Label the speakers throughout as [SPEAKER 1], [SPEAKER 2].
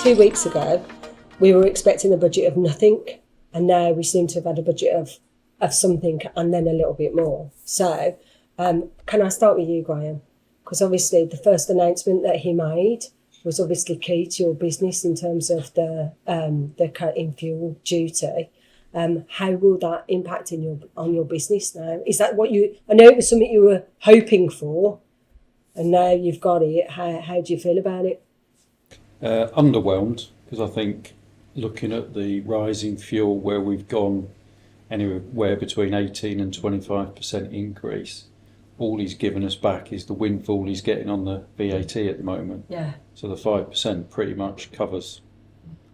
[SPEAKER 1] 2 weeks ago, we were expecting a budget of nothing, and now we seem to have had a budget of something and then a little bit more. So, can I start with you, Graham? Because obviously the first announcement that he made was obviously key to your business in terms of the cut in fuel duty. How will that impact on your business now? Is that what I know it was something you were hoping for, and now you've got it. How do you feel about it?
[SPEAKER 2] Underwhelmed, because I think looking at the rising fuel where we've gone anywhere between 18 and 25% increase, all he's given us back is the windfall he's getting on the VAT at the moment.
[SPEAKER 1] Yeah.
[SPEAKER 2] So the 5% pretty much covers,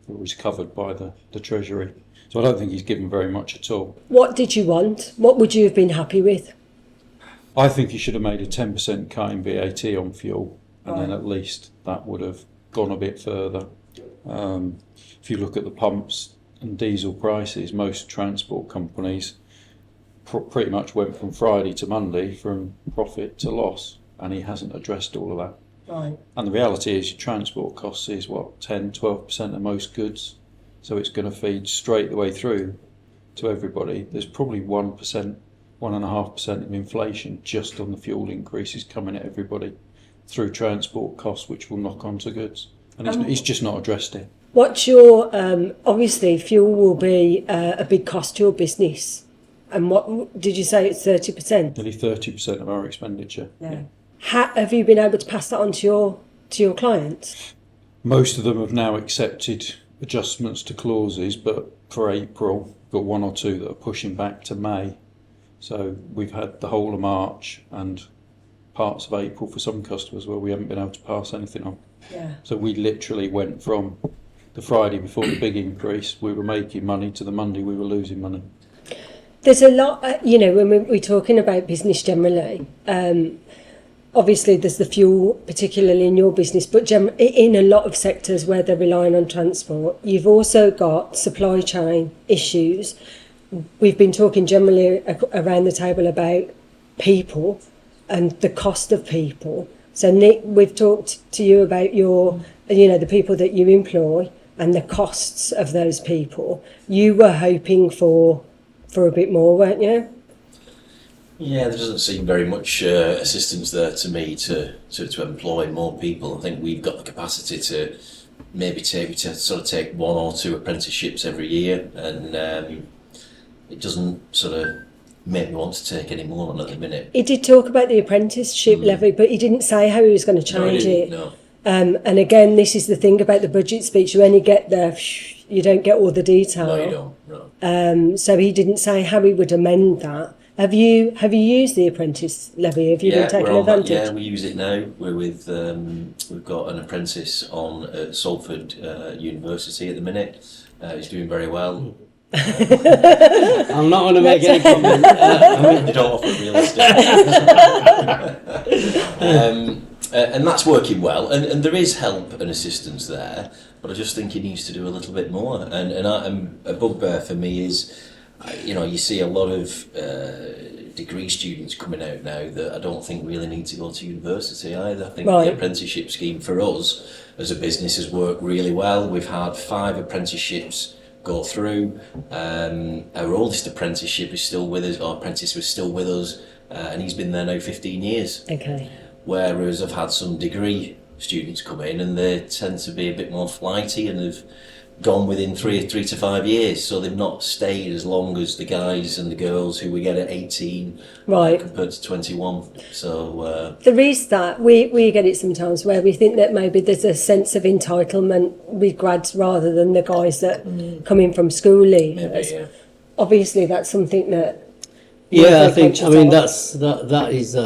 [SPEAKER 2] or is covered by the Treasury. So I don't think he's given very much at all.
[SPEAKER 1] What did you want? What would you have been happy with?
[SPEAKER 2] I think he should have made a 10% cut in VAT on fuel, and then at least that would have gone a bit further. If you look at the pumps and diesel prices, most transport companies pretty much went from Friday to Monday from profit to loss, and he hasn't addressed all of that.
[SPEAKER 1] Right.
[SPEAKER 2] And the reality is your transport costs is 10-12% of most goods, so it's going to feed straight the way through to everybody. There's probably 1%, 1.5% of inflation just on the fuel increases coming at everybody through transport costs, which will knock onto goods, and he's just not addressed it.
[SPEAKER 1] What's your obviously fuel will be a big cost to your business, and what did you say? It's 30%.
[SPEAKER 2] Nearly 30% of our expenditure.
[SPEAKER 1] Yeah. Have you been able to pass that on to your clients?
[SPEAKER 2] Most of them have now accepted adjustments to clauses, but for April, got one or two that are pushing back to May. So we've had the whole of March and parts of April for some customers where we haven't been able to pass anything on.
[SPEAKER 1] Yeah.
[SPEAKER 2] So we literally went from the Friday before the big increase, we were making money, to the Monday we were losing money.
[SPEAKER 1] There's a lot, when we're talking about business generally, obviously there's the fuel, particularly in your business, but in a lot of sectors where they're relying on transport, you've also got supply chain issues. We've been talking generally around the table about people and the cost of people. So Nick, we've talked to you about the people that you employ and the costs of those people. You were hoping for a bit more, weren't you?
[SPEAKER 3] Yeah, there doesn't seem very much assistance there to me to employ more people. I think we've got the capacity to maybe take one or two apprenticeships every year, and it doesn't sort of make me want to take any more on at the minute.
[SPEAKER 1] He did talk about the apprenticeship levy, but he didn't say how he was going to change it.
[SPEAKER 3] No.
[SPEAKER 1] And again, this is the thing about the budget speech. You only get you don't get all the detail.
[SPEAKER 3] No, you don't. No.
[SPEAKER 1] So he didn't say how he would amend that. Have you used the apprentice levy? Have you been taking advantage?
[SPEAKER 3] Yeah, we use it now. We're with we've got an apprentice on at Salford University at the minute. He's doing very well.
[SPEAKER 4] I'm not going to make any comment.
[SPEAKER 3] They don't offer real estate. And that's working well, and there is help and assistance there, but I just think he needs to do a little bit more. And a bugbear for me is, you see a lot of degree students coming out now that I don't think really need to go to university either. I think the apprenticeship scheme for us as a business has worked really well. We've had 5 apprenticeships go through. Our oldest apprenticeship is still with us, or apprentice was still with us, and he's been there now 15 years.
[SPEAKER 1] Okay.
[SPEAKER 3] Whereas I've had some degree students come in and they tend to be a bit more flighty and have gone within 3 to 5 years, so they've not stayed as long as the guys and the girls who we get at 18 compared to 21. So
[SPEAKER 1] there is that we get it sometimes where we think that maybe there's a sense of entitlement with grads rather than the guys that come in from school leavers.
[SPEAKER 3] maybe, yeah.
[SPEAKER 1] Obviously that's something that
[SPEAKER 4] Yeah, that is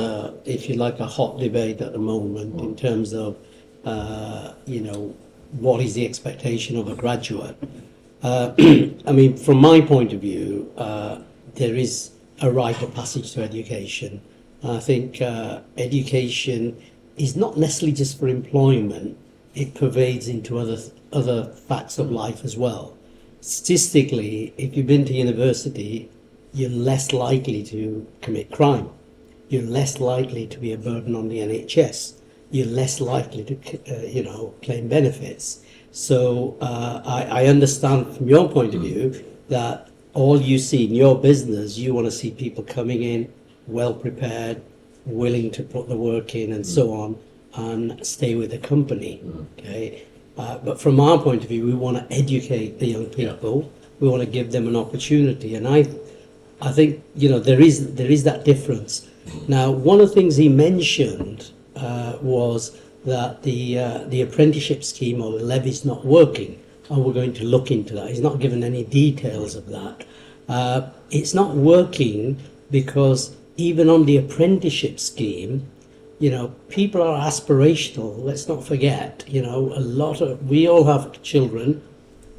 [SPEAKER 4] if you like, a hot debate at the moment in terms of what is the expectation of a graduate. I mean, from my point of view, there is a rite of passage to education. I think education is not necessarily just for employment, it pervades into other facts of life as well. Statistically, if you've been to university, you're less likely to commit crime. You're less likely to be a burden on the NHS. You're less likely to, claim benefits. So I understand from your point of view that all you see in your business, you want to see people coming in well prepared, willing to put the work in and so on, and stay with the company. Okay, but from our point of view, we want to educate the young people. We want to give them an opportunity, and I think there is that difference. Now, one of the things he mentioned was that the apprenticeship scheme or the levy's not working, and we're going to look into that. He's not given any details of that. It's not working because even on the apprenticeship scheme, people are aspirational. Let's not forget, we all have children.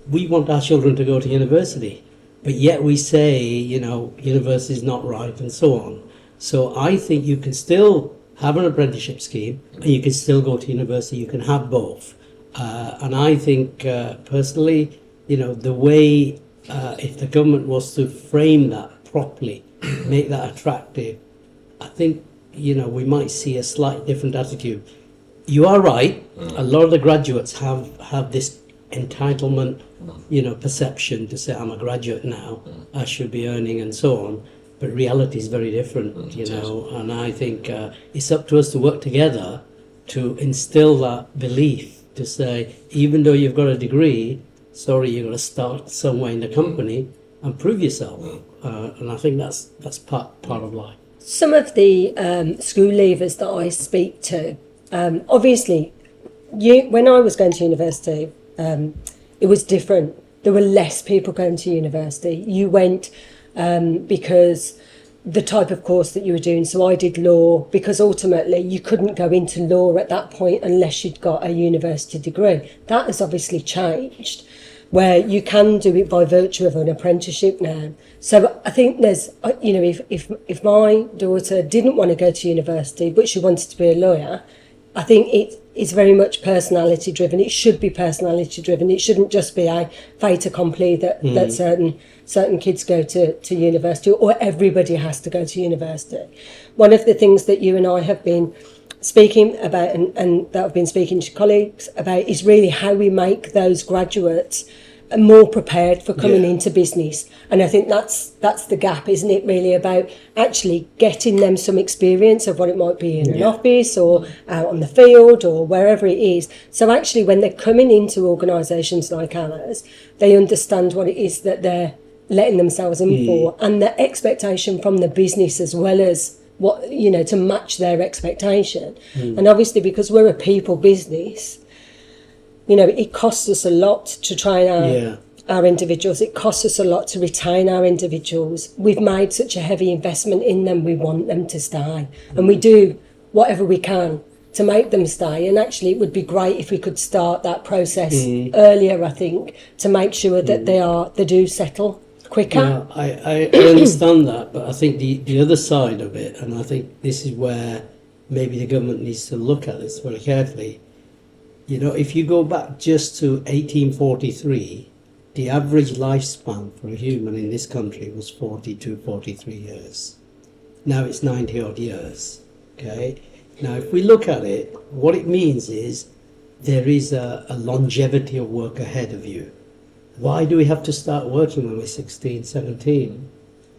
[SPEAKER 4] We want our children to go to university, but yet we say, university is not right and so on. So I think you can still have an apprenticeship scheme and you can still go to university. You can have both. And I think personally, the way, if the government was to frame that properly, make that attractive, I think, we might see a slight different attitude. You are right. A lot of the graduates have this entitlement, perception to say, I'm a graduate now, I should be earning and so on. But reality is very different, and I think it's up to us to work together to instill that belief, to say, even though you've got a degree, you've got to start somewhere in the company and prove yourself. And I think that's part of life.
[SPEAKER 1] Some of the school leavers that I speak to, obviously, when I was going to university, it was different. There were less people going to university. You went because the type of course that you were doing. So I did law because ultimately you couldn't go into law at that point unless you'd got a university degree. That has obviously changed, where you can do it by virtue of an apprenticeship now. So I think there's, if my daughter didn't want to go to university, but she wanted to be a lawyer, I think it's very much personality driven. It should be personality driven. It shouldn't just be a fait accompli that certain kids go to university, or everybody has to go to university. One of the things that you and I have been speaking about and that I've been speaking to colleagues about is really how we make those graduates more prepared for coming into business. And I think that's the gap, isn't it, really, about actually getting them some experience of what it might be in an office or out on the field or wherever it is. So actually when they're coming into organisations like ours, they understand what it is that they're letting themselves in for, and the expectation from the business as well as what, to match their expectation. And obviously because we're a people business, it costs us a lot to train our individuals. It costs us a lot to retain our individuals. We've made such a heavy investment in them. We want them to stay, and we do whatever we can to make them stay. And actually, it would be great if we could start that process earlier, I think, to make sure that they do settle quicker.
[SPEAKER 4] Yeah, I understand that, but I think the other side of it, and I think this is where maybe the government needs to look at this very carefully. If you go back just to 1843, the average lifespan for a human in this country was 42, 43 years. Now it's 90 odd years. Okay. Now, if we look at it, what it means is there is a longevity of work ahead of you. Why do we have to start working when we're 16, 17?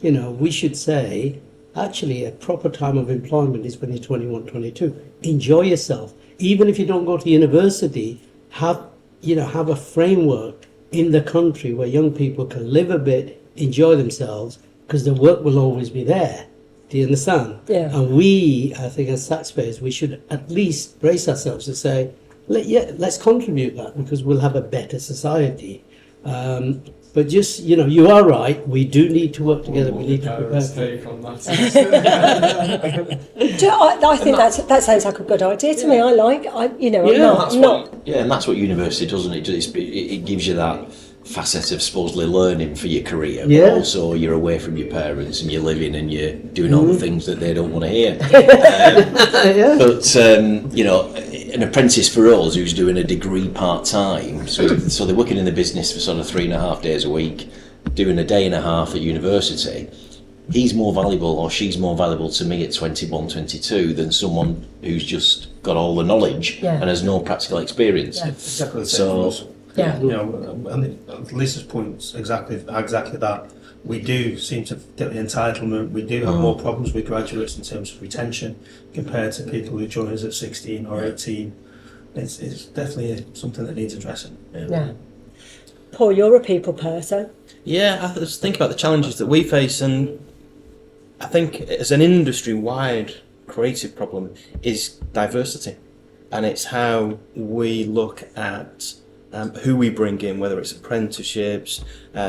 [SPEAKER 4] We should say, actually, a proper time of employment is when you're 21, 22. Enjoy yourself. Even if you don't go to university, have a framework in the country where young people can live a bit, enjoy themselves, because the work will always be there. Do you understand?
[SPEAKER 1] Yeah.
[SPEAKER 4] And we, I think, as taxpayers, we should at least brace ourselves to say, let's contribute that, because we'll have a better society. But just, you are right. We do need to work together. We need to prepare.
[SPEAKER 5] Take on that.
[SPEAKER 1] I think that sounds like a good idea to me. I'm not.
[SPEAKER 3] And that's what university does, isn't it? It gives you that facet of supposedly learning for your career, but also you're away from your parents and you're living and you're doing all the things that they don't want to hear. But an apprentice for us who's doing a degree part-time, so they're working in the business for sort of 3.5 days a week, doing a day and a half at university, he's more valuable or she's more valuable to me at 21, 22 than someone who's just got all the knowledge and has no practical experience.
[SPEAKER 5] Exactly the same
[SPEAKER 3] So
[SPEAKER 5] for us.
[SPEAKER 1] Yeah.
[SPEAKER 5] You know, and Lisa's point's exactly that. We do seem to get the entitlement. We do have more problems with graduates in terms of retention compared to people who join us at 16 or 18. It's definitely something that needs addressing.
[SPEAKER 1] Yeah. Paul, you're a people person.
[SPEAKER 6] Yeah, I was thinking about the challenges that we face, and I think as an industry-wide creative problem is diversity, and it's how we look at who we bring in, whether it's apprenticeships,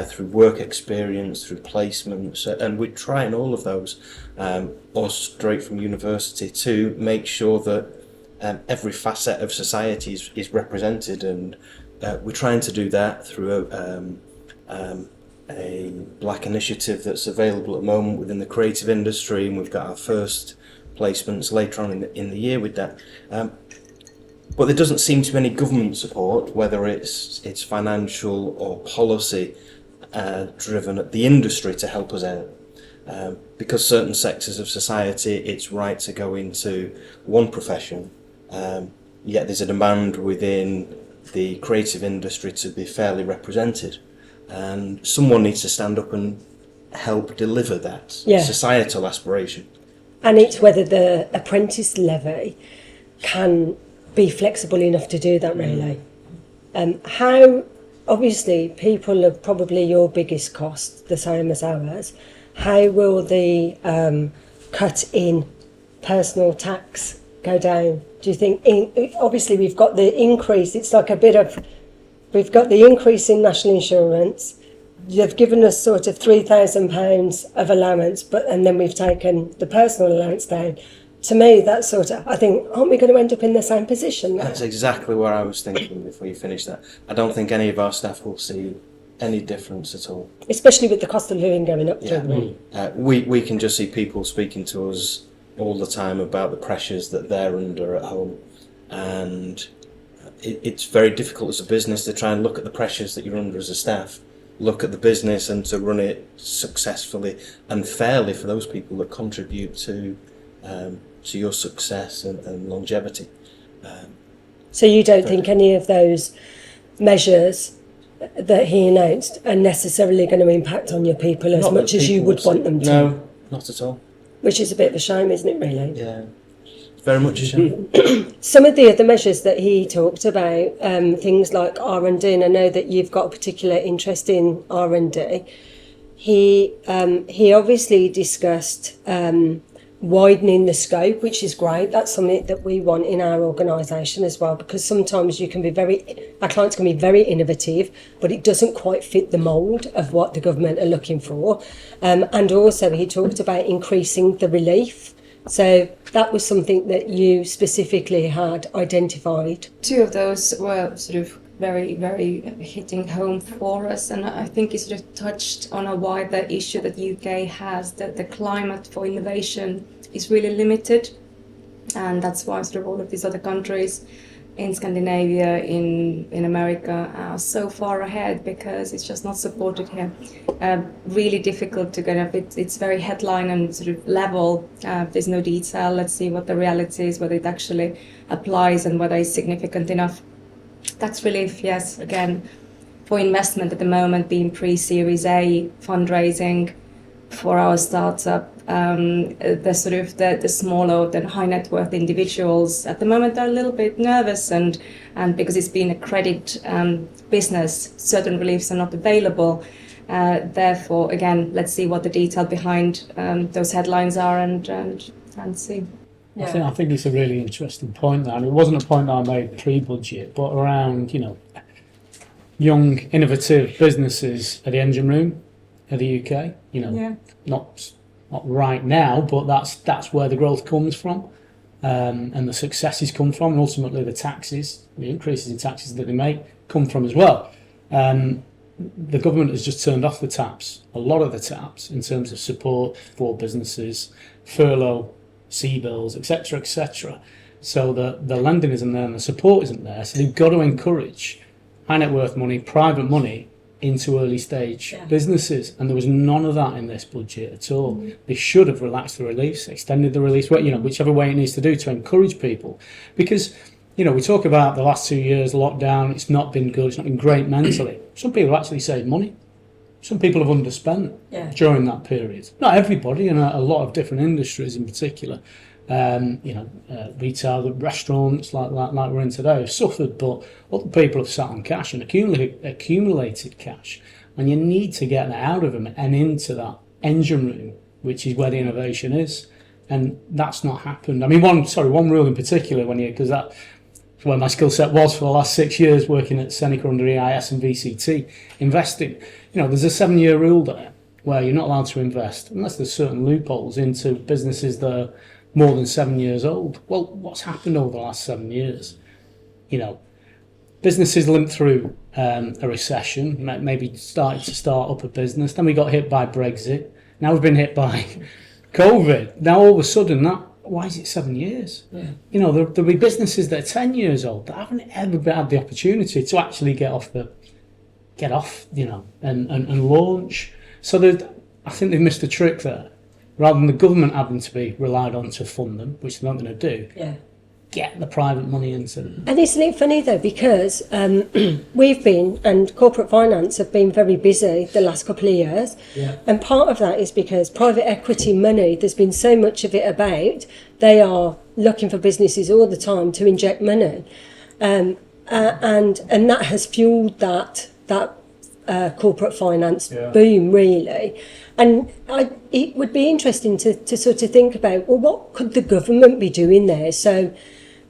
[SPEAKER 6] through work experience, through placements, and we're trying all of those, or straight from university, to make sure that every facet of society is represented, and we're trying to do that through a black initiative that's available at the moment within the creative industry, and we've got our first placements later on in the year with that. But there doesn't seem to be any government support, whether it's financial or policy driven at the industry to help us out. Because certain sectors of society, it's right to go into one profession, yet there's a demand within the creative industry to be fairly represented. And someone needs to stand up and help deliver that societal aspiration.
[SPEAKER 1] And it's whether the apprentice levy can be flexible enough to do that, really. How, obviously, people are probably your biggest cost, the same as ours. How will the cut in personal tax go down? Do you think, obviously we've got the increase, it's like a bit of, we've got the increase in national insurance, they've given us sort of £3,000 of allowance, and then we've taken the personal allowance down. To me, that's sort of, I think, aren't we going to end up in the same position now?
[SPEAKER 6] That's exactly where I was thinking before you finish that. I don't think any of our staff will see any difference at all.
[SPEAKER 1] Especially with the cost of living going up through the roof.
[SPEAKER 6] We can just see people speaking to us all the time about the pressures that they're under at home, and it's very difficult as a business to try and look at the pressures that you're under as a staff, look at the business and to run it successfully and fairly for those people that contribute to your success and longevity.
[SPEAKER 1] So you don't think any of those measures that he announced are necessarily going to impact on your people as much as you would want them to?
[SPEAKER 6] No, not at all.
[SPEAKER 1] Which is a bit of a shame, isn't it, really?
[SPEAKER 6] Yeah, very much a shame.
[SPEAKER 1] Some of the other measures that he talked about, things like R&D, and I know that you've got a particular interest in R&D. He obviously discussed widening the scope, which is great. That's something that we want in our organisation as well, because sometimes our clients can be very innovative, but it doesn't quite fit the mould of what the government are looking for. And also he talked about increasing the relief. So that was something that you specifically had identified.
[SPEAKER 7] Two of those were sort of very, very hitting home for us, and I think it sort of touched on a wider issue that UK has, that the climate for innovation is really limited, and that's why sort of all of these other countries in Scandinavia, in America are so far ahead, because it's just not supported here. Really difficult to kind of, it's very headline and sort of level. There's no detail. Let's see what the reality is, whether it actually applies and whether it's significant enough. Tax relief, yes, again, for investment at the moment, being pre-Series A fundraising for our startup, the sort of the smaller than high net worth individuals at the moment are a little bit nervous, and because it's been a credit business, certain reliefs are not available. Therefore, again, let's see what the detail behind those headlines are and see.
[SPEAKER 8] Yeah. I think it's a really interesting point there, and it wasn't a point that I made pre-budget, but around, young innovative businesses at the engine room of the UK. Not right now, but that's where the growth comes from, and the successes come from, and ultimately the increases in taxes that they make come from as well. The government has just turned off a lot of the taps in terms of support for businesses, furlough, C-bills, etc. So the lending isn't there and the support isn't there. So they've got to encourage high net worth money, private money into early stage businesses, and there was none of that in this budget at all. They should have relaxed the release, extended the release, whichever way it needs to do to encourage people, because we talk about the last 2 years lockdown. It's not been good. It's not been great mentally. Some people have actually saved money. Some people have underspent during that period. Not everybody, in a lot of different industries in particular. Retail, the restaurants like we're in today have suffered, but other people have sat on cash and accumulated cash. And you need to get that out of them and into that engine room, which is where the innovation is. And that's not happened. I mean, one rule in particular, because that's where my skill set was for the last 6 years, working at Seneca under EIS and VCT, investing. There's a 7-year rule there where you're not allowed to invest unless there's certain loopholes into businesses that are more than 7 years old. Well, what's happened over the last 7 years? Businesses limped through a recession, maybe started to start up a business. Then we got hit by Brexit. Now we've been hit by COVID. Now all of a sudden, why is it 7 years? Yeah. There'll be businesses that are 10 years old that haven't ever had the opportunity to actually get off, and launch. So I think they've missed a trick there. Rather than the government having to be relied on to fund them, which they're not going to do. Yeah. Get the private money into them.
[SPEAKER 1] And isn't it funny though, because we've been, and corporate finance have been very busy the last couple of years, and part of that is because private equity money, there's been so much of it about, they are looking for businesses all the time to inject money, and that has fueled that corporate finance boom, really. And it would be interesting to sort of think about, well, what could the government be doing there? So,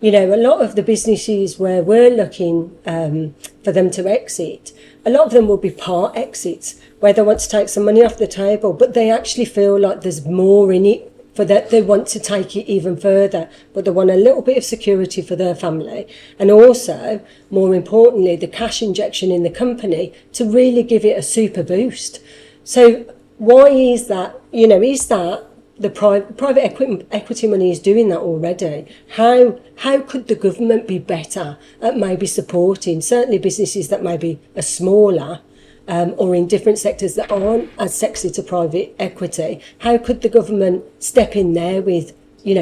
[SPEAKER 1] a lot of the businesses where we're looking for them to exit, a lot of them will be part exits, where they want to take some money off the table, but they actually feel like there's more in it for that. They want to take it even further, but they want a little bit of security for their family. And also, more importantly, the cash injection in the company to really give it a super boost. So why is that? Is that the private equity money is doing that already? How could the government be better at maybe supporting certainly businesses that maybe are smaller or in different sectors that aren't as sexy to private equity? How could the government step in there with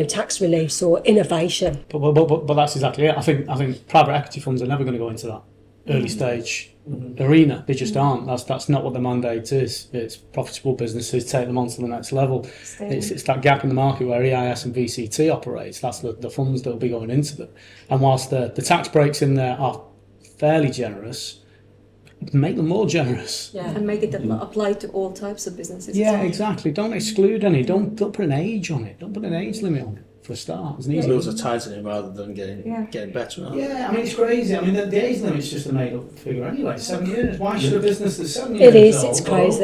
[SPEAKER 1] tax reliefs or innovation?
[SPEAKER 8] But that's exactly it. I think private equity funds are never going to go into that early stage arena. They just aren't. That's not what the mandate is. It's profitable businesses, take them on to the next level. It's that gap in the market where EIS and VCT operates. That's the funds that will be going into them. And whilst the tax breaks in there are fairly generous, make them more generous.
[SPEAKER 9] Yeah, and make it apply to all types of businesses.
[SPEAKER 8] Yeah, exactly. Don't exclude any. Don't put an age on it. Don't put an age limit on it. For a start, it's easy.
[SPEAKER 5] Rules are tightening rather than getting better.
[SPEAKER 8] Yeah, I mean it's crazy. I mean the age limit's just a made up figure anyway. 7 years. Why should a business that's 7 years
[SPEAKER 1] It is.
[SPEAKER 8] old
[SPEAKER 1] It's crazy.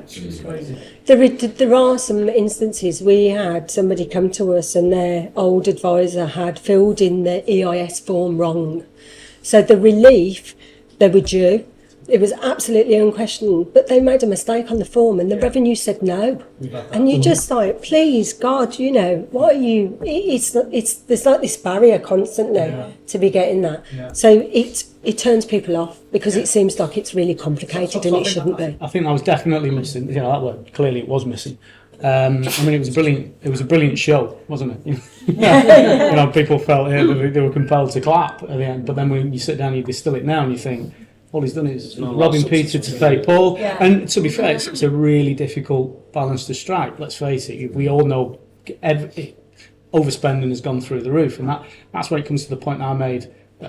[SPEAKER 8] It's crazy.
[SPEAKER 1] There are some instances. We had somebody come to us and their old advisor had filled in the EIS form wrong, so the relief they were due. It was absolutely unquestioned, but they made a mistake on the form and the revenue said no. And you just like, please, God, what are you, there's like this barrier constantly to be getting that. Yeah. So it turns people off because it seems like it's really complicated and it shouldn't be.
[SPEAKER 8] I think that was definitely missing, that word, clearly it was missing. It was a brilliant show, wasn't it? People felt they were compelled to clap at the end, but then when you sit down and you distill it now and you think, all he's done is robbing Peter to pay Paul. Yeah. And to be fair, it's a really difficult balance to strike. Let's face it, we all know overspending has gone through the roof. And that's when it comes to the point that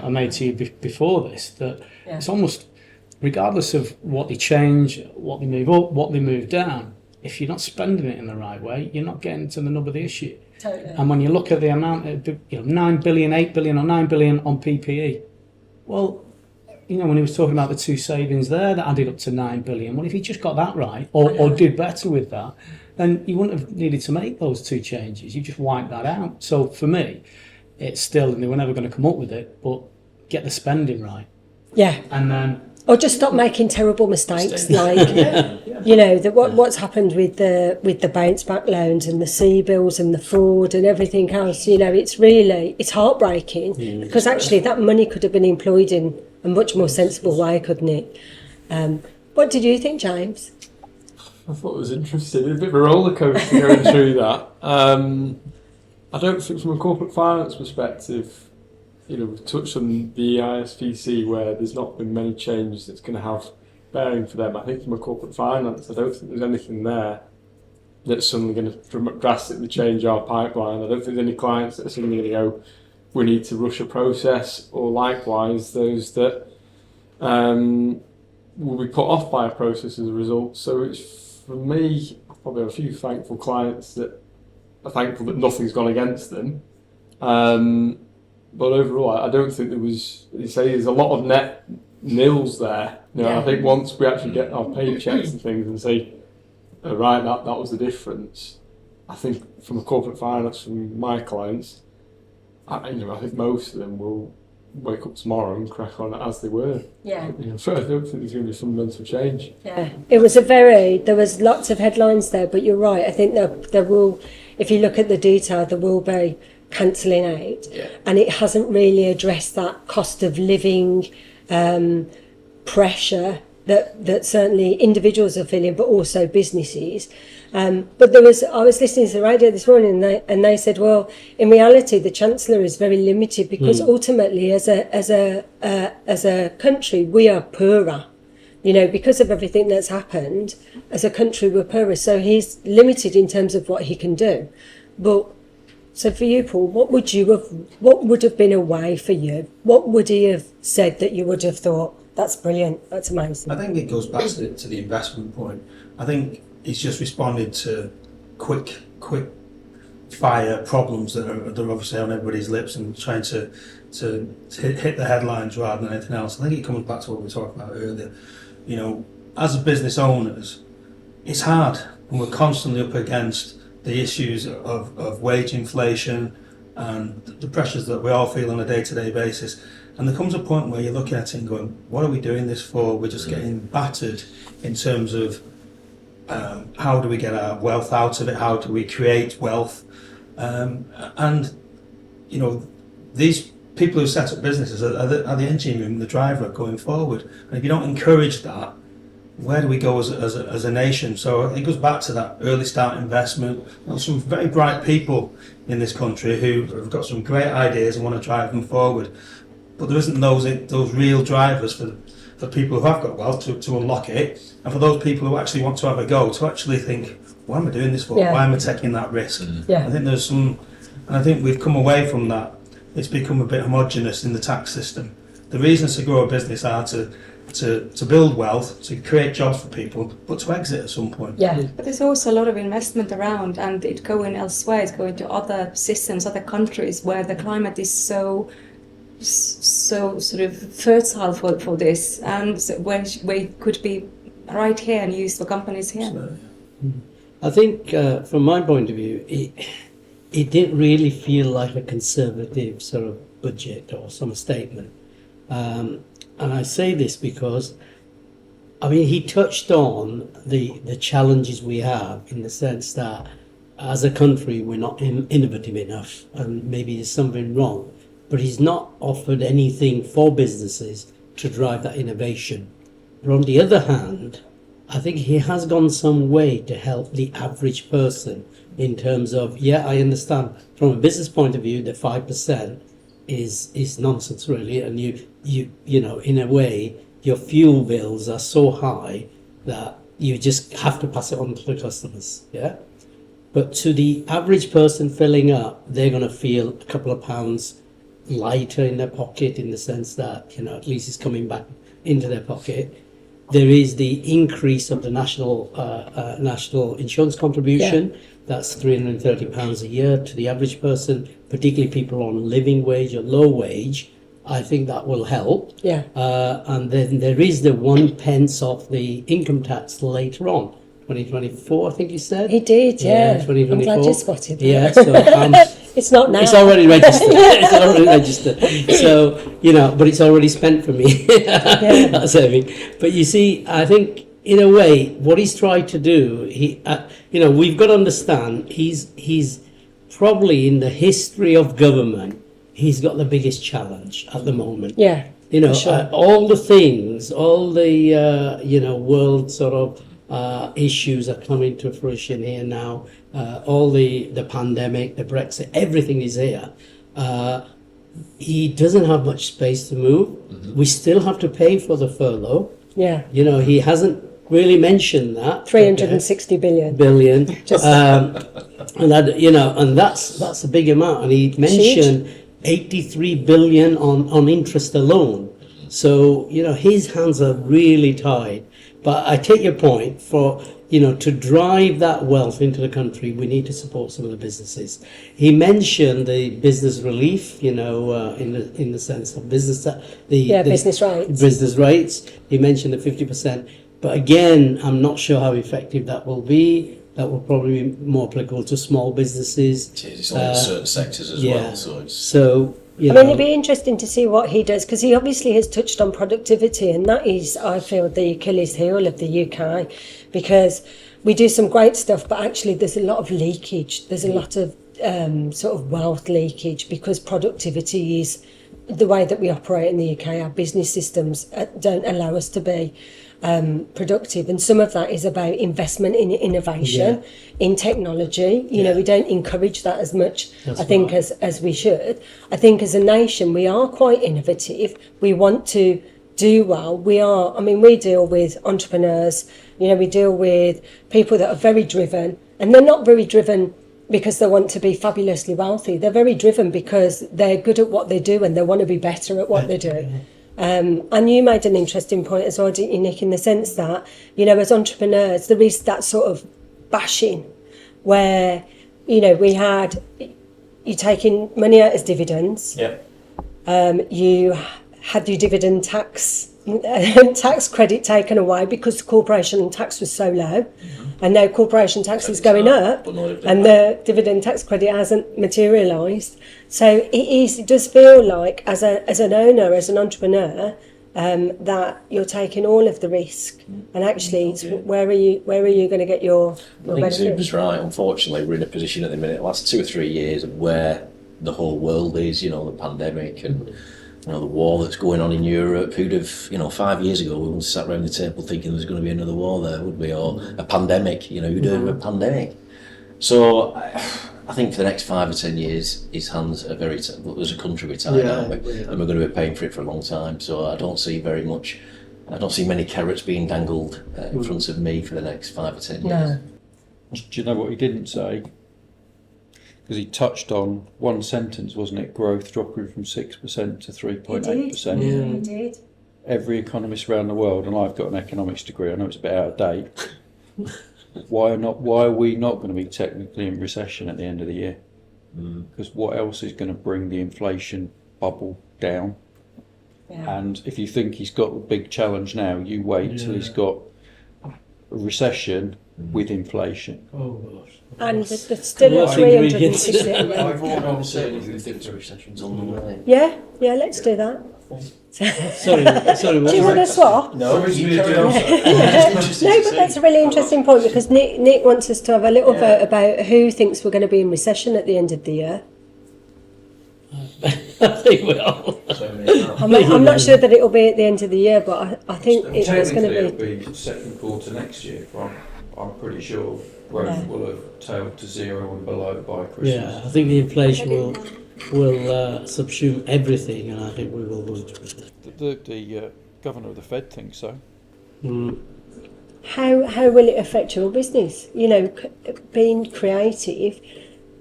[SPEAKER 8] I made to you before this, that it's almost, regardless of what they change, what they move up, what they move down, if you're not spending it in the right way, you're not getting to the nub of the issue.
[SPEAKER 1] Totally.
[SPEAKER 8] And when you look at the amount, 9 billion, 8 billion or 9 billion on PPE, well, when he was talking about the two savings there that added up to 9 billion, well, if he just got that right or did better with that, then you wouldn't have needed to make those two changes. You just wiped that out. So for me, it's still, and they were never going to come up with it, but get the spending right.
[SPEAKER 1] Yeah.
[SPEAKER 8] And then...
[SPEAKER 1] Or just stop making terrible mistakes, like what's happened with the bounce back loans and the C bills and the fraud and everything else. It's heartbreaking because actually that money could have been employed in a much more sensible way, couldn't it? What did you think, James?
[SPEAKER 10] I thought it was interesting. A bit of a roller coaster going through that. I don't think from a corporate finance perspective, we've touched on the ISPC where there's not been many changes that's going to have bearing for them. I think from a corporate finance, I don't think there's anything there that's suddenly going to drastically change our pipeline. I don't think there's any clients that are suddenly going to go, we need to rush a process, or likewise those that will be put off by a process as a result. So it's, for me, I probably have a few thankful clients that are thankful that nothing's gone against them. But overall, I don't think there was, you say, there's a lot of net nils there. I think once we actually get our paychecks and things and say, right, that was the difference. I think from a corporate finance, from my clients, I think most of them will wake up tomorrow and crack on as they were.
[SPEAKER 1] Yeah.
[SPEAKER 10] So I don't think there's going to be a fundamental change.
[SPEAKER 1] Yeah. It was there was lots of headlines there, but you're right. I think there will, if you look at the detail, there will be cancelling out.
[SPEAKER 3] Yeah.
[SPEAKER 1] And it hasn't really addressed that cost of living pressure that certainly individuals are feeling, but also businesses. But I was listening to the radio this morning, and they said, well, in reality, the Chancellor is very limited because ultimately, as a country, we are poorer. Because of everything that's happened, as a country, we're poorer. So he's limited in terms of what he can do. But so for you, Paul, what would have been a way for you? What would he have said that you would have thought, that's brilliant, that's amazing?
[SPEAKER 5] I think it goes back to the investment point. I think he's just responded to quick fire problems that are obviously on everybody's lips and trying to hit the headlines rather than anything else. I think it comes back to what we were talking about earlier. As a business owners, it's hard, and we're constantly up against the issues of wage inflation and the pressures that we all feel on a day-to-day basis. And there comes a point where you're looking at it and going, what are we doing this for? We're just getting battered in terms of how do we get our wealth out of it? How do we create wealth? These people who set up businesses are the engine room, the driver going forward. And if you don't encourage that, where do we go as a nation? So it goes back to that early start investment. There's some very bright people in this country who have got some great ideas and want to drive them forward. But there isn't those real drivers for people who have got wealth to unlock it, and for those people who actually want to have a go, to actually think, what am I doing this for?
[SPEAKER 1] Yeah.
[SPEAKER 5] Why am I taking that risk?
[SPEAKER 1] Yeah.
[SPEAKER 5] I think there's some, and I think we've come away from that. It's become a bit homogenous in the tax system. The reasons to grow a business are to build wealth, to create jobs for people, but to exit at some point.
[SPEAKER 1] Yeah.
[SPEAKER 7] But there's also a lot of investment around, and it going elsewhere. It's going to other systems, other countries where the climate is so sort of fertile for this, and so where it could be right here and used for companies here.
[SPEAKER 5] So,
[SPEAKER 4] I think from my point of view, it didn't really feel like a conservative sort of budget or some statement. And I say this because, he touched on the challenges we have in the sense that as a country we're not innovative enough and maybe there's something wrong. But he's not offered anything for businesses to drive that innovation. But on the other hand, I think he has gone some way to help the average person in terms of, I understand from a business point of view, the 5% is nonsense really, and you in a way your fuel bills are so high that you just have to pass it on to the customers. But to the average person filling up, they're going to feel a couple of pounds lighter in their pocket, in the sense that at least it's coming back into their pocket. There is the increase of the national insurance contribution. That's £330 a year to the average person, particularly people on living wage or low wage. I think that will help. And then there is the 1 pence of the income tax later on. 2024, I think you said.
[SPEAKER 1] He did,
[SPEAKER 4] 2024.
[SPEAKER 1] I'm glad you spotted that.
[SPEAKER 4] Yeah, so
[SPEAKER 1] it's not now.
[SPEAKER 4] It's already registered. It's already registered. So but it's already spent for me. That saving. But you see, I think in a way, what he's tried to do, we've got to understand, he's probably in the history of government, he's got the biggest challenge at the moment.
[SPEAKER 1] Yeah.
[SPEAKER 4] All the things, all the world sort of issues are coming to fruition here now. All the pandemic, the Brexit, everything is here. He doesn't have much space to move. We still have to pay for the furlough.
[SPEAKER 1] Yeah.
[SPEAKER 4] You know, he hasn't really mentioned that.
[SPEAKER 1] 360 billion.
[SPEAKER 4] Billion. And that, you know, and that's a big amount. And he mentioned 83 billion on interest alone. So, you know, his hands are really tied. But I take your point for, you know, to drive that wealth into the country, we need to support some of the businesses. He mentioned the business relief, you know, in the sense of business
[SPEAKER 1] Business rates.
[SPEAKER 4] Business rates. He mentioned the 50%. But again, I'm not sure how effective that will be. That will probably be more applicable to small businesses.
[SPEAKER 3] It's only in certain sectors as well.
[SPEAKER 4] So you
[SPEAKER 1] I
[SPEAKER 4] know,
[SPEAKER 1] mean, it'd be interesting to see what he does, because he obviously has touched on productivity, and that is, I feel, the Achilles heel of the UK, because we do some great stuff, but actually there's a lot of leakage. There's a lot of sort of wealth leakage, because productivity is the way that we operate in the UK. Our business systems don't allow us to be productive, and some of that is about investment in innovation, in technology. You know, we don't encourage that as much, I think, as we should. I think as a nation we are quite innovative. We want to do well. We deal with entrepreneurs, you know, we deal with people that are very driven, and they're not very driven because they want to be fabulously wealthy. They're very driven because they're good at what they do and they want to be better at what they do. And you made an interesting point as well, didn't you, Nick, in the sense that, you know, as entrepreneurs, there is that sort of bashing where, you know, you're taking money out as dividends.
[SPEAKER 3] Yeah.
[SPEAKER 1] You had your dividend tax credit taken away because corporation tax was so low, and now corporation tax is going up, and the dividend tax credit hasn't materialised. So it does feel like as an owner, as an entrepreneur, that you're taking all of the risk, and actually it's where are you going to get your
[SPEAKER 3] I think
[SPEAKER 1] benefit?
[SPEAKER 3] Zuba's right. Unfortunately, we're in a position at the minute, the last 2 or 3 years, of where the whole world is, you know, the pandemic and, you know, the war that's going on in Europe. Who'd have, you know, 5 years ago we wouldn't have sat around the table thinking there was going to be another war there, would we? Or a pandemic, you know, who'd heard of a pandemic? So I think for the next 5 or 10 years, his hands are very, as a country, we're tied, aren't we? And we're going to be paying for it for a long time. So I don't see many carrots being dangled in front of me for the next 5 or 10 years.
[SPEAKER 1] No.
[SPEAKER 2] Do you know what he didn't say? Because he touched on one sentence, wasn't it? Growth dropping from 6% to 3.8%.
[SPEAKER 1] He did.
[SPEAKER 2] Every economist around the world, and I've got an economics degree, I know it's a bit out of date. Why are we not going to be technically in recession at the end of the year? Because what else is going to bring the inflation bubble down?
[SPEAKER 1] Yeah.
[SPEAKER 2] And if you think he's got a big challenge now, you wait till he's got a recession with inflation.
[SPEAKER 4] oh gosh.
[SPEAKER 1] And there's still at 360.
[SPEAKER 3] I'm saying who thinks a recession's on the way.
[SPEAKER 1] Yeah, let's do that.
[SPEAKER 4] Sorry.
[SPEAKER 1] Do you want to swap?
[SPEAKER 3] No, you carry on.
[SPEAKER 1] No, but that's a really interesting point, because Nick wants us to have a little vote about who thinks we're going to be in recession at the end of the year.
[SPEAKER 4] I think we are.
[SPEAKER 1] I'm not sure that it'll be at the end of the year, but I think it's going to
[SPEAKER 2] It'll be second quarter next year. I'm pretty sure growth will have tailed to zero and below by Christmas.
[SPEAKER 4] Yeah, I think the inflation will subsume everything, and I think we will lose.
[SPEAKER 2] The governor of the Fed thinks so.
[SPEAKER 1] How will it affect your business? You know, being creative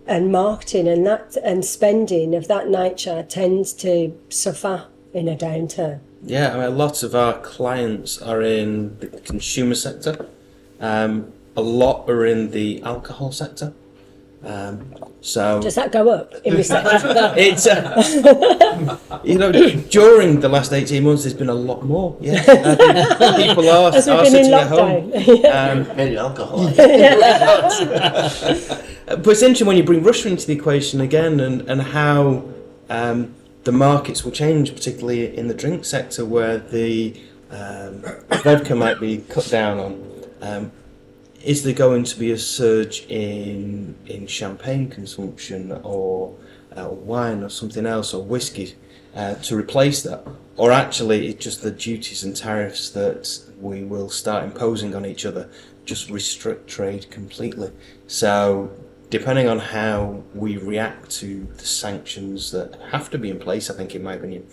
[SPEAKER 1] and marketing and spending of that nature tends to suffer in a downturn.
[SPEAKER 6] Yeah, I mean, lots of our clients are in the consumer sector. A lot are in the alcohol sector. So
[SPEAKER 1] Does that go up in recession?
[SPEAKER 6] it's you know, during the last 18 months there's been a lot more. Yeah, people are
[SPEAKER 1] As we've been
[SPEAKER 6] sitting
[SPEAKER 1] in
[SPEAKER 6] at home.
[SPEAKER 1] lockdown.
[SPEAKER 3] Maybe alcohol.
[SPEAKER 6] But it's interesting when you bring Russia into the equation again, and how the markets will change, particularly in the drink sector, where the vodka might be cut down on. Is there going to be a surge in champagne consumption, or wine, or something else, or whiskey to replace that? Or actually it's just the duties and tariffs that we will start imposing on each other just restrict trade completely. So depending on how we react to the sanctions that have to be in place, I think in my opinion,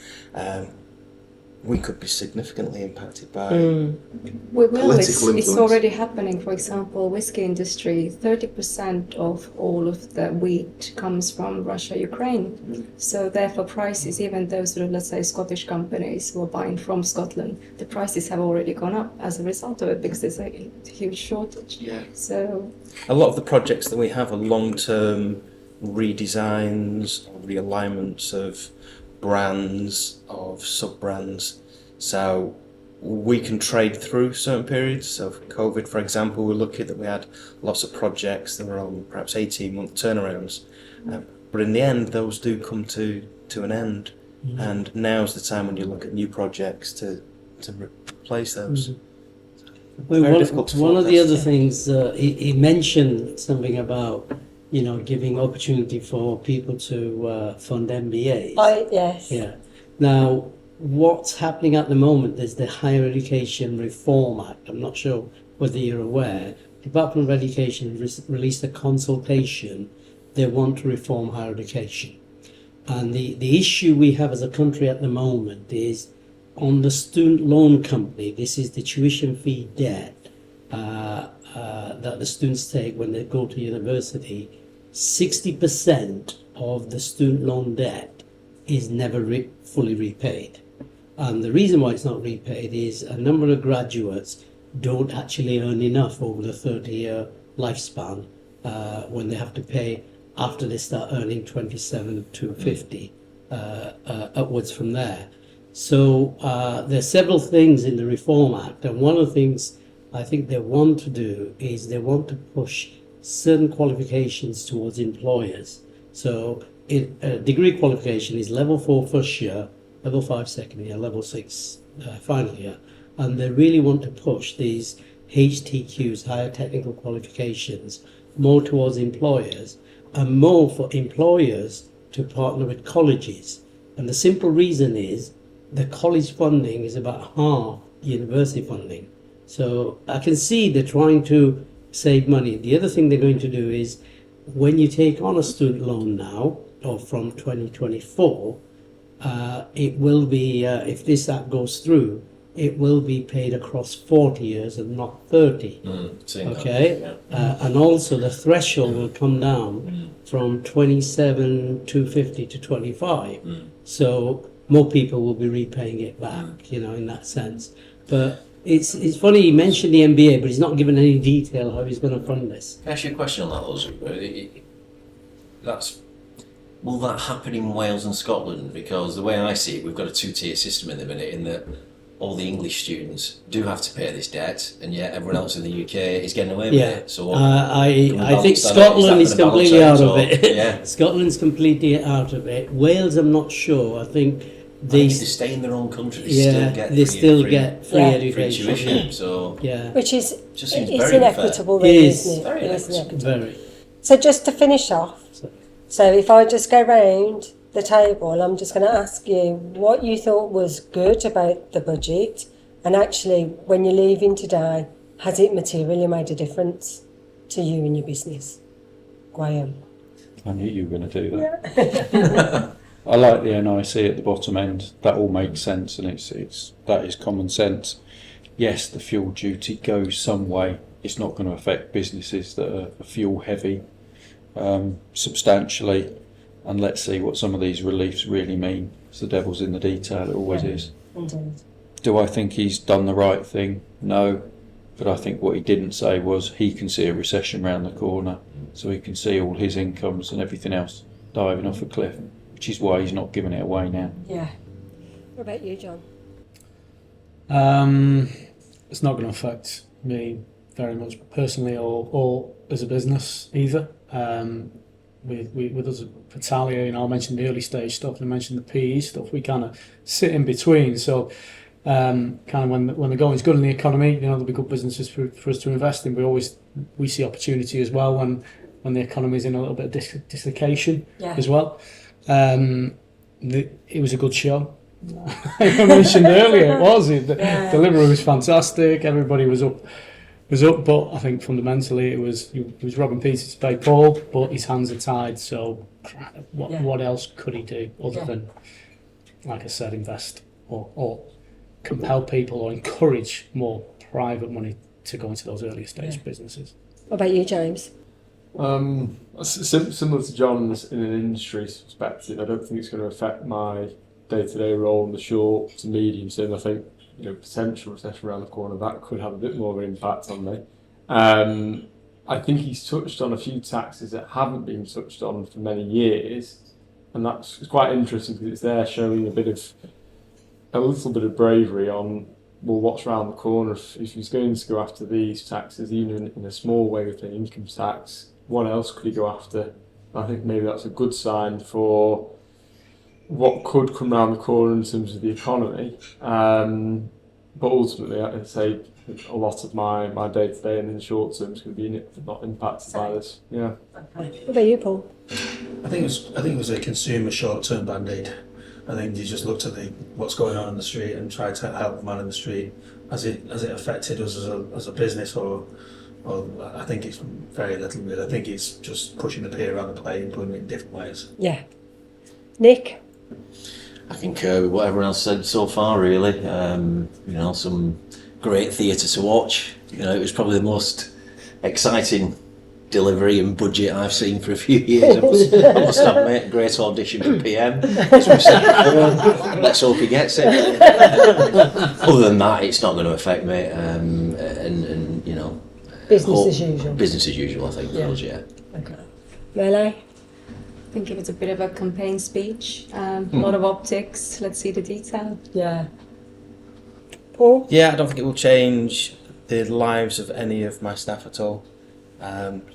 [SPEAKER 6] we could be significantly impacted by
[SPEAKER 7] We will.
[SPEAKER 6] political
[SPEAKER 7] It's
[SPEAKER 6] influence.
[SPEAKER 7] already happening. For example, whiskey industry, 30% of all of the wheat comes from Russia, Ukraine. So therefore prices, even those sort of, let's say, Scottish companies who are buying from Scotland, the prices have already gone up as a result of it because there's a huge shortage.
[SPEAKER 6] Yeah.
[SPEAKER 7] So
[SPEAKER 6] A lot of the projects that we have are long-term redesigns or realignments of brands, of sub-brands. So we can trade through certain periods. So for COVID, for example, we're lucky that we had lots of projects that were on perhaps 18-month turnarounds. But in the end, those do come to an end. And now's the time when you look at new projects to replace those.
[SPEAKER 4] Well,
[SPEAKER 6] Very difficult to
[SPEAKER 4] one of the
[SPEAKER 6] forecast.
[SPEAKER 4] other things, he mentioned something about, giving opportunity for people to fund MBAs.
[SPEAKER 1] Yes.
[SPEAKER 4] Yeah. Now, what's happening at the moment, there's the Higher Education Reform Act. I'm not sure whether you're aware. The Department of Education released a consultation. They want to reform higher education. And the issue we have as a country at the moment is on the student loan company, this is the tuition fee debt that the students take when they go to university. 60% of the student loan debt is never fully repaid. And the reason why it's not repaid is a number of graduates don't actually earn enough over the 30-year lifespan when they have to pay after they start earning 27 to 50 upwards from there. So there are several things in the Reform Act, and one of the things I think they want to do is they want to push certain qualifications towards employers. So degree qualification is level 4 first year, level 5 second year, level 6 final year, and they really want to push these HTQs, higher technical qualifications, more towards employers and more for employers to partner with colleges. And the simple reason is the college funding is about half university funding. So I can see they're trying to save money. The other thing they're going to do is when you take on a student loan now, or from 2024, it will be, if this act goes through, it will be paid across 40 years and not 30. Okay? And also the threshold will come down from 27,250 to 25. So more people will be repaying it back, in that sense. But it's funny, he mentioned the MBA, but he's not given any detail how he's going to fund this.
[SPEAKER 3] Can I ask you a question on that, Liz? Will that happen in Wales and Scotland? Because the way I see it, we've got a two-tier system in the minute, in that all the English students do have to pay this debt, and yet everyone else in the UK is getting away with it. So
[SPEAKER 4] I think Scotland is completely out of it.
[SPEAKER 3] Yeah.
[SPEAKER 4] Scotland's completely out of it. Wales, I'm not sure. I think
[SPEAKER 3] They stay in their own country. They
[SPEAKER 4] still get free
[SPEAKER 1] Yeah.
[SPEAKER 4] education.
[SPEAKER 3] Free tuition. So
[SPEAKER 4] Yeah,
[SPEAKER 1] Which is
[SPEAKER 3] just seems
[SPEAKER 1] it's
[SPEAKER 3] very
[SPEAKER 1] inequitable,
[SPEAKER 4] unfair.
[SPEAKER 1] really,
[SPEAKER 4] It is.
[SPEAKER 1] isn't it?
[SPEAKER 3] Very
[SPEAKER 1] It is
[SPEAKER 3] inequitable.
[SPEAKER 4] very.
[SPEAKER 1] So just to finish off, so if I just go round the table, I'm just going to ask you what you thought was good about the budget, and actually when you're leaving today, has it materially made a difference to you and your business? Graham.
[SPEAKER 2] I knew you were going to do that. I like the NIC at the bottom end. That all makes sense, and that is common sense. Yes, the fuel duty goes some way. It's not going to affect businesses that are fuel heavy substantially, and let's see what some of these reliefs really mean. It's the devil's in the detail, it always is.
[SPEAKER 1] Indeed.
[SPEAKER 2] Do I think he's done the right thing? No. But I think what he didn't say was he can see a recession round the corner, so he can see all his incomes and everything else diving off a cliff, which is why he's not giving it away now.
[SPEAKER 1] Yeah. What about you, John?
[SPEAKER 8] It's not going to affect me very much personally or as a business either. With us at Patalia, I mentioned the early stage stuff and I mentioned the PE stuff. We kind of sit in between. So kind of when the going's good in the economy, there'll be good businesses for us to invest in. We see opportunity as well when the economy's in a little bit of dislocation as well. It was a good show. I mentioned earlier, the delivery was fantastic. Everybody was up was up, but I think fundamentally it was he was robbing Peter to pay Paul, but his hands are tied. So what else could he do other than, like I said, invest or compel people or encourage more private money to go into those earlier stage businesses?
[SPEAKER 1] What about you, James?
[SPEAKER 10] Similar to John's in an industry perspective, I don't think it's going to affect my day-to-day role in the short to medium term. I think potential recession around the corner, that could have a bit more of an impact on me. I think he's touched on a few taxes that haven't been touched on for many years, and that's quite interesting because it's there showing a little bit of bravery on, well, what's round the corner. If he's going to go after these taxes, even in a small way with the income tax, what else could he go after? I think maybe that's a good sign for what could come round the corner in terms of the economy. But ultimately, I'd say a lot of my day-to-day and in the short term is going to be not impacted by this. Yeah.
[SPEAKER 1] What about you, Paul?
[SPEAKER 5] I think it was a consumer short-term band-aid. I think you just looked at what's going on in the street and tried to help the man in the street. Has it affected us as a business, or I think it's very little bit. I think it's just pushing the beer around the plate and putting it in different ways.
[SPEAKER 1] Yeah. Nick?
[SPEAKER 3] I think what everyone else said so far, really. Some great theatre to watch. It was probably the most exciting delivery and budget I've seen for a few years. I must admit, great audition for PM. As we said before, let's hope he gets it. Other than that, it's not going to affect me.
[SPEAKER 1] Business as usual.
[SPEAKER 3] Business as usual, I think. For us, yeah.
[SPEAKER 1] Okay. Melee?
[SPEAKER 7] I think it was a bit of a campaign speech, a lot of optics. Let's see the detail.
[SPEAKER 1] Yeah. Paul?
[SPEAKER 6] Yeah, I don't think it will change the lives of any of my staff at all.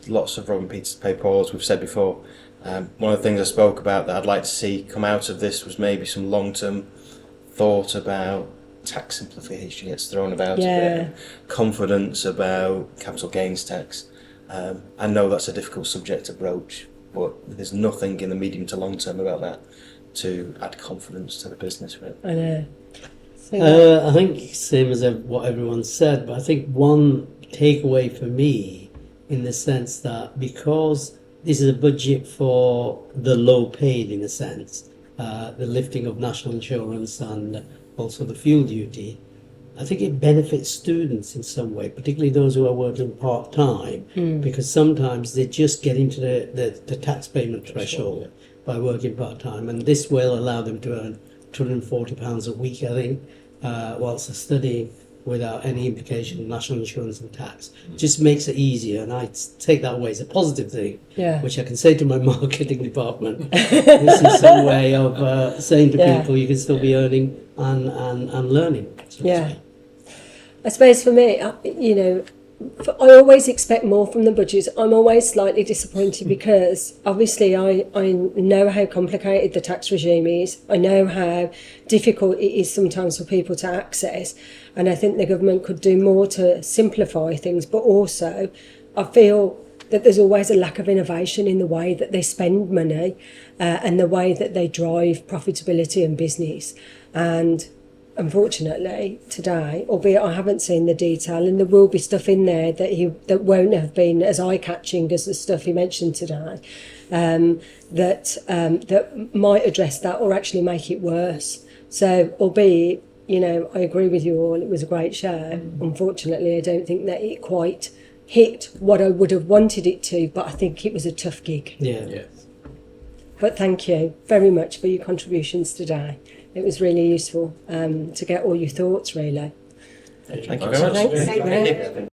[SPEAKER 6] Lots of robbing Peter to pay Paul, as we've said before. One of the things I spoke about that I'd like to see come out of this was maybe some long-term thought about tax simplification gets thrown about a bit, confidence about capital gains tax. I know that's a difficult subject to broach, but there's nothing in the medium to long term about that to add confidence to the business. Really.
[SPEAKER 1] I know.
[SPEAKER 4] I think same as what everyone said, but I think one takeaway for me in the sense that because this is a budget for the low paid in a sense, the lifting of national insurance and also the fuel duty, I think it benefits students in some way, particularly those who are working part-time, because sometimes they just get into the tax payment threshold by working part-time, and this will allow them to earn £240 a week, I think, whilst they're studying without any implication of national insurance and tax. Just makes it easier, and I take that away as a positive thing, which I can say to my marketing department. This is some way of saying to people you can still be earning and learning.
[SPEAKER 1] I suppose for me, I always expect more from the budgets. I'm always slightly disappointed because obviously I know how complicated the tax regime is. I know how difficult it is sometimes for people to access, and I think the government could do more to simplify things, but also I feel that there's always a lack of innovation in the way that they spend money and the way that they drive profitability and business. And unfortunately today, albeit I haven't seen the detail, and there will be stuff in there that won't have been as eye-catching as the stuff he mentioned today, that might address that or actually make it worse. So albeit, I agree with you all, it was a great show. Unfortunately, I don't think that it quite hit what I would have wanted it to, but I think it was a tough gig.
[SPEAKER 4] Yeah.
[SPEAKER 1] But thank you very much for your contributions today. It was really useful to get all your thoughts, really.
[SPEAKER 6] Thank you very much.
[SPEAKER 1] Thanks.